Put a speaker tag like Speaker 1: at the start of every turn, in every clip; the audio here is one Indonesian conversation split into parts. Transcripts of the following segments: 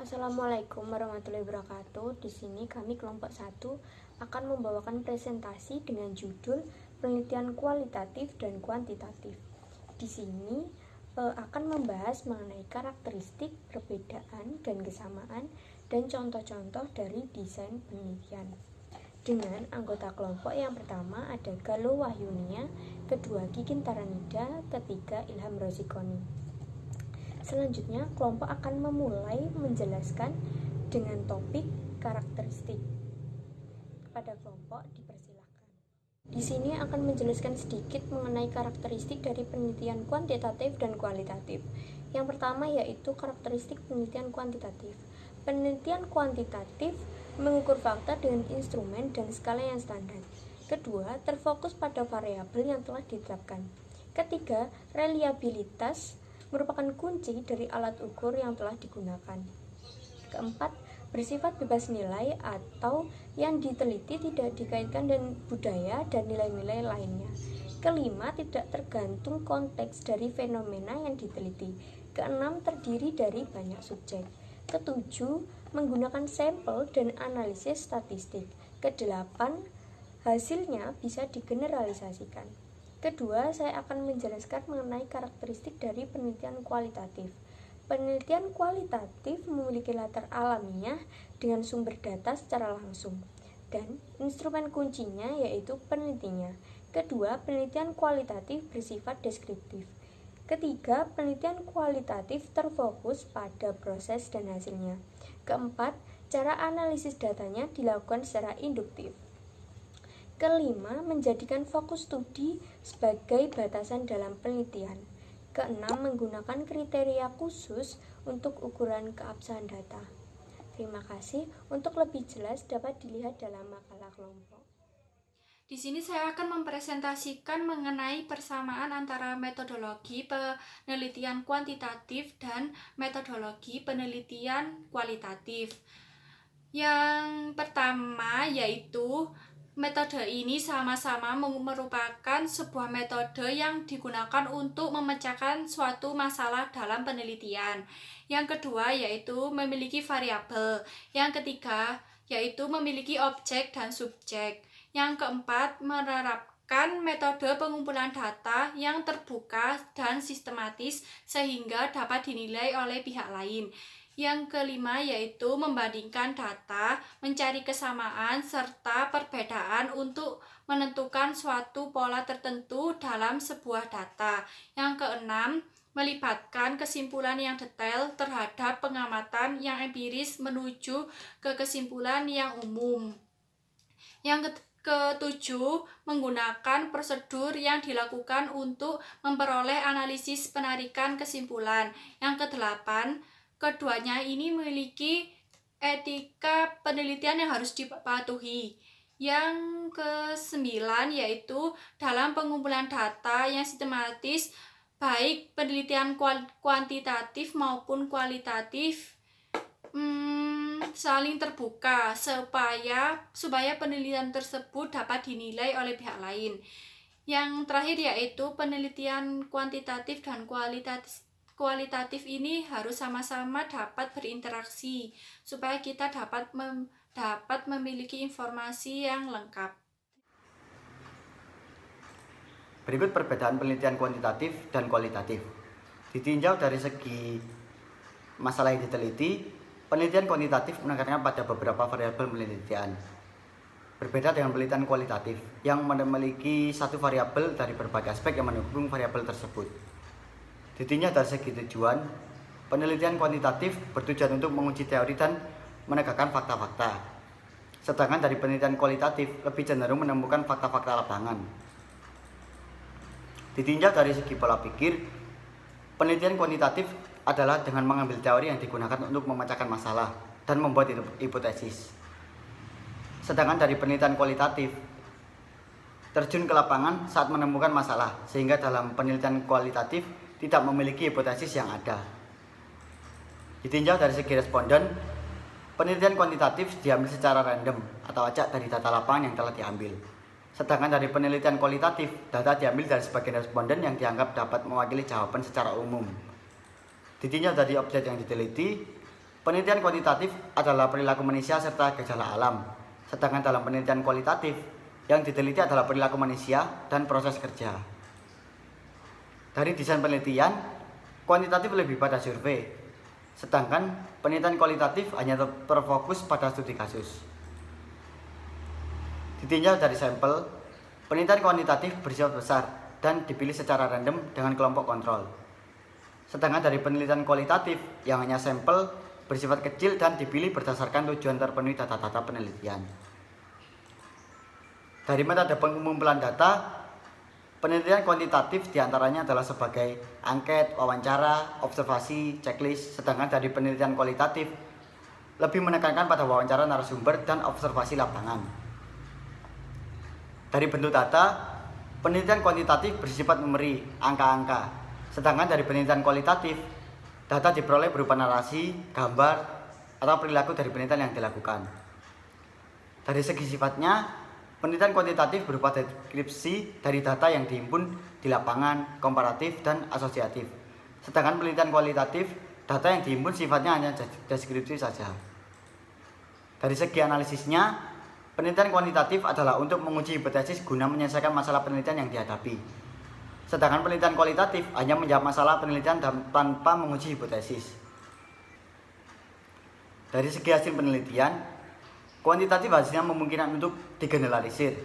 Speaker 1: Assalamualaikum warahmatullahi wabarakatuh. Di sini kami kelompok 1 akan membawakan presentasi dengan judul penelitian kualitatif dan kuantitatif. Di sini akan membahas mengenai karakteristik, perbedaan dan kesamaan dan contoh-contoh dari desain penelitian. Dengan anggota kelompok yang pertama ada Galuh Wahyunia, kedua Kikin Taranida, ketiga Ilham Rozikoni. Selanjutnya, kelompok akan memulai menjelaskan dengan topik karakteristik. Kepada kelompok dipersilakan. Di sini akan menjelaskan sedikit mengenai karakteristik dari penelitian kuantitatif dan kualitatif. Yang pertama yaitu karakteristik penelitian kuantitatif. Penelitian kuantitatif mengukur fakta dengan instrumen dan skala yang standar. Kedua, terfokus pada variabel yang telah ditetapkan. Ketiga, reliabilitas merupakan kunci dari alat ukur yang telah digunakan. Keempat, bersifat bebas nilai atau yang diteliti tidak dikaitkan dengan budaya dan nilai-nilai lainnya. Kelima, tidak tergantung konteks dari fenomena yang diteliti. Keenam, terdiri dari banyak subjek. Ketujuh, menggunakan sampel dan analisis statistik. Kedelapan, hasilnya bisa digeneralisasikan. Kedua, saya akan menjelaskan mengenai karakteristik dari penelitian kualitatif. Penelitian kualitatif memiliki latar alamiah dengan sumber data secara langsung, dan instrumen kuncinya yaitu penelitinya. Kedua, penelitian kualitatif bersifat deskriptif. Ketiga, penelitian kualitatif terfokus pada proses dan hasilnya. Keempat, cara analisis datanya dilakukan secara induktif. Kelima, menjadikan fokus studi sebagai batasan dalam penelitian. Keenam, menggunakan kriteria khusus untuk ukuran keabsahan data. Terima kasih. Untuk lebih jelas dapat dilihat dalam makalah kelompok.
Speaker 2: Di sini saya akan mempresentasikan mengenai persamaan antara metodologi penelitian kuantitatif dan metodologi penelitian kualitatif. Yang pertama yaitu metode ini sama-sama merupakan sebuah metode yang digunakan untuk memecahkan suatu masalah dalam penelitian. Yang kedua yaitu memiliki variabel. Yang ketiga yaitu memiliki objek dan subjek. Yang keempat menerapkan metode pengumpulan data yang terbuka dan sistematis sehingga dapat dinilai oleh pihak lain. Yang kelima yaitu membandingkan data, mencari kesamaan serta perbedaan untuk menentukan suatu pola tertentu dalam sebuah data. Yang keenam, melibatkan kesimpulan yang detail terhadap pengamatan yang empiris menuju ke kesimpulan yang umum. Yang ketujuh, menggunakan prosedur yang dilakukan untuk memperoleh analisis penarikan kesimpulan. Yang kedelapan, keduanya ini memiliki etika penelitian yang harus dipatuhi. Yang kesembilan yaitu dalam pengumpulan data yang sistematis, baik penelitian kuantitatif maupun kualitatif, saling terbuka supaya penelitian tersebut dapat dinilai oleh pihak lain. Yang terakhir yaitu penelitian kuantitatif dan kualitatif ini harus sama-sama dapat berinteraksi supaya kita dapat memiliki informasi yang lengkap.
Speaker 3: Berikut perbedaan penelitian kuantitatif dan kualitatif. Ditinjau dari segi masalah yang diteliti, penelitian kuantitatif menekankan pada beberapa variabel penelitian. Berbeda dengan penelitian kualitatif yang memiliki satu variabel dari berbagai aspek yang mendukung variabel tersebut. Ditinjau dari segi tujuan, penelitian kuantitatif bertujuan untuk menguji teori dan menegakkan fakta-fakta. Sedangkan dari penelitian kualitatif lebih cenderung menemukan fakta-fakta lapangan. Ditinjau dari segi pola pikir, penelitian kuantitatif adalah dengan mengambil teori yang digunakan untuk memecahkan masalah dan membuat hipotesis. Sedangkan dari penelitian kualitatif, terjun ke lapangan saat menemukan masalah, sehingga dalam penelitian kualitatif tidak memiliki hipotesis yang ada. Ditinjau dari segi responden, penelitian kuantitatif diambil secara random atau acak dari data lapangan yang telah diambil. Sedangkan dari penelitian kualitatif, data diambil dari sebagian responden yang dianggap dapat mewakili jawaban secara umum. Ditinjau dari objek yang diteliti, Penelitian kuantitatif adalah perilaku manusia serta gejala alam. Sedangkan dalam penelitian kualitatif, yang diteliti adalah perilaku manusia dan proses kerja. Dari desain penelitian, kuantitatif lebih pada survei, sedangkan penelitian kualitatif hanya terfokus pada studi kasus. Ditinjau dari sampel, penelitian kuantitatif bersifat besar dan dipilih secara random dengan kelompok kontrol. Sedangkan dari penelitian kualitatif yang hanya sampel bersifat kecil dan dipilih berdasarkan tujuan terpenuhi data-data penelitian. Dari metode pengumpulan data, penelitian kuantitatif diantaranya adalah sebagai angket, wawancara, observasi, checklist. Sedangkan dari penelitian kualitatif lebih menekankan pada wawancara narasumber dan observasi lapangan. Dari bentuk data, penelitian kuantitatif bersifat numeri, angka-angka. Sedangkan dari penelitian kualitatif, data diperoleh berupa narasi, gambar, atau perilaku dari penelitian yang dilakukan. Dari segi sifatnya, penelitian kuantitatif berupa deskripsi dari data yang dihimpun di lapangan, komparatif, dan asosiatif. Sedangkan penelitian kualitatif, data yang dihimpun sifatnya hanya deskripsi saja. Dari segi analisisnya, penelitian kuantitatif adalah untuk menguji hipotesis guna menyelesaikan masalah penelitian yang dihadapi. Sedangkan penelitian kualitatif hanya menjawab masalah penelitian tanpa menguji hipotesis. Dari segi hasil penelitian, kuantitatif hasilnya memungkinkan untuk digeneralisir.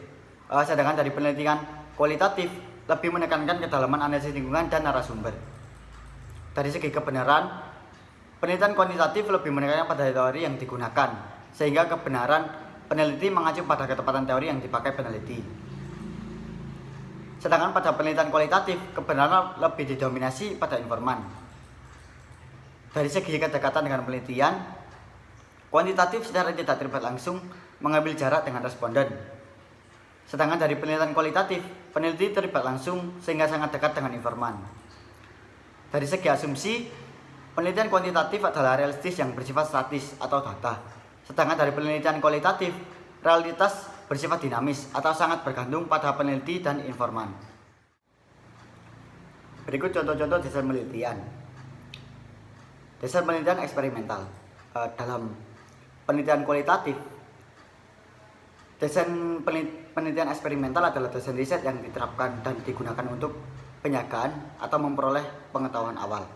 Speaker 3: Sedangkan dari penelitian kualitatif lebih menekankan kedalaman analisis lingkungan dan narasumber. Dari segi kebenaran, penelitian kuantitatif lebih menekankan pada teori yang digunakan, sehingga kebenaran peneliti mengacu pada ketepatan teori yang dipakai peneliti. Sedangkan pada penelitian kualitatif, kebenaran lebih didominasi pada informan. Dari segi kedekatan dengan penelitian, kuantitatif secara tidak terlibat langsung mengambil jarak dengan responden. Sedangkan dari penelitian kualitatif, peneliti terlibat langsung sehingga sangat dekat dengan informan. Dari segi asumsi, penelitian kuantitatif adalah realistis yang bersifat statis atau data. Sedangkan dari penelitian kualitatif, realitas bersifat dinamis atau sangat bergantung pada peneliti dan informan. Berikut contoh-contoh desain penelitian. Desain penelitian eksperimental. Dalam penelitian kualitatif, desain penelitian eksperimental adalah desain riset yang diterapkan dan digunakan untuk penyagaan atau memperoleh pengetahuan awal.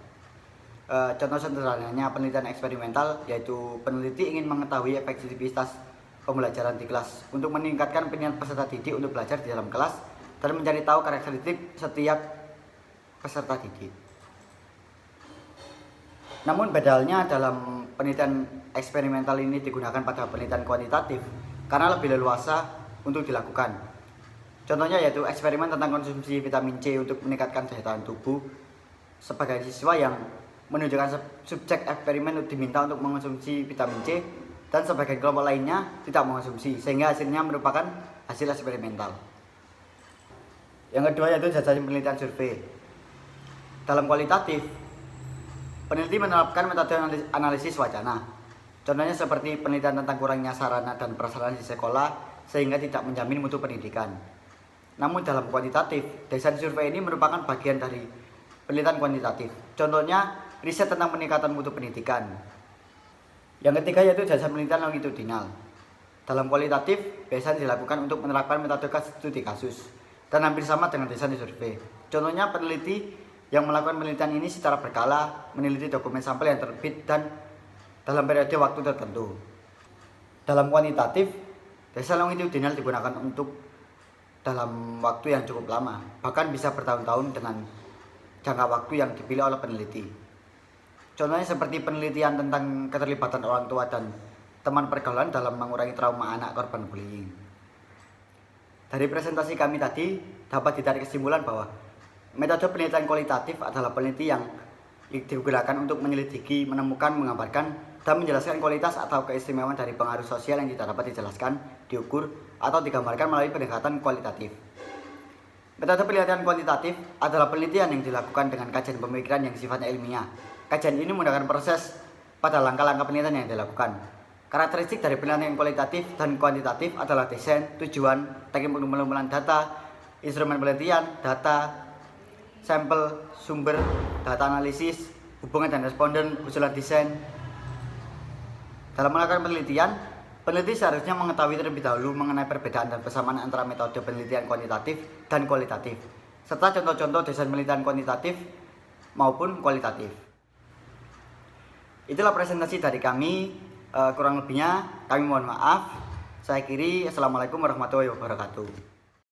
Speaker 3: Contoh sederhananya penelitian eksperimental yaitu peneliti ingin mengetahui efektivitas pembelajaran di kelas untuk meningkatkan minat peserta didik untuk belajar di dalam kelas dan mencari tahu karakteristik setiap peserta didik. Namun bedanya dalam penelitian eksperimental ini digunakan pada penelitian kuantitatif karena lebih leluasa untuk dilakukan. Contohnya yaitu eksperimen tentang konsumsi vitamin C untuk meningkatkan daya tahan tubuh. Sebagai siswa yang menunjukkan subjek eksperimen diminta untuk mengonsumsi vitamin C dan sebagian kelompok lainnya tidak mengonsumsi, sehingga hasilnya merupakan hasil eksperimental. Yang kedua yaitu jajaran penelitian survei. Dalam kualitatif, peneliti menerapkan metode analisis wacana. Contohnya seperti penelitian tentang kurangnya sarana dan prasarana di sekolah sehingga tidak menjamin mutu pendidikan. Namun dalam kuantitatif, desain survei ini merupakan bagian dari penelitian kuantitatif. Contohnya riset tentang peningkatan mutu pendidikan. Yang ketiga yaitu desain penelitian longitudinal. Dalam kualitatif, biasanya dilakukan untuk menerapkan metode studi kasus dan hampir sama dengan desain survei. Contohnya peneliti yang melakukan penelitian ini secara berkala meneliti dokumen sampel yang terbit dan dalam periode waktu tertentu. Dalam kuantitatif, desain longitudinal digunakan untuk dalam waktu yang cukup lama, bahkan bisa bertahun-tahun dengan jangka waktu yang dipilih oleh peneliti. Contohnya seperti penelitian tentang keterlibatan orang tua dan teman pergaulan dalam mengurangi trauma anak korban bullying. Dari presentasi kami tadi dapat ditarik kesimpulan bahwa metode penelitian kualitatif adalah penelitian yang digunakan untuk menyelidiki, menemukan, menggambarkan, dan menjelaskan kualitas atau keistimewaan dari pengaruh sosial yang tidak dapat dijelaskan, diukur, atau digambarkan melalui pendekatan kualitatif. Metode penelitian kuantitatif adalah penelitian yang dilakukan dengan kajian pemikiran yang sifatnya ilmiah. Kajian ini menggunakan proses pada langkah-langkah penelitian yang dilakukan. Karakteristik dari penelitian kualitatif dan kuantitatif adalah desain, tujuan, teknik pengumpulan data, instrumen penelitian, data, sampel, sumber, data analisis, hubungan dan responden, usulan desain, Dalam melakukan penelitian, peneliti seharusnya mengetahui terlebih dahulu mengenai perbedaan dan persamaan antara metode penelitian kuantitatif dan kualitatif, serta contoh-contoh desain penelitian kuantitatif maupun kualitatif. Itulah presentasi dari kami, kurang lebihnya kami mohon maaf. Saya akhiri, Assalamualaikum warahmatullahi wabarakatuh.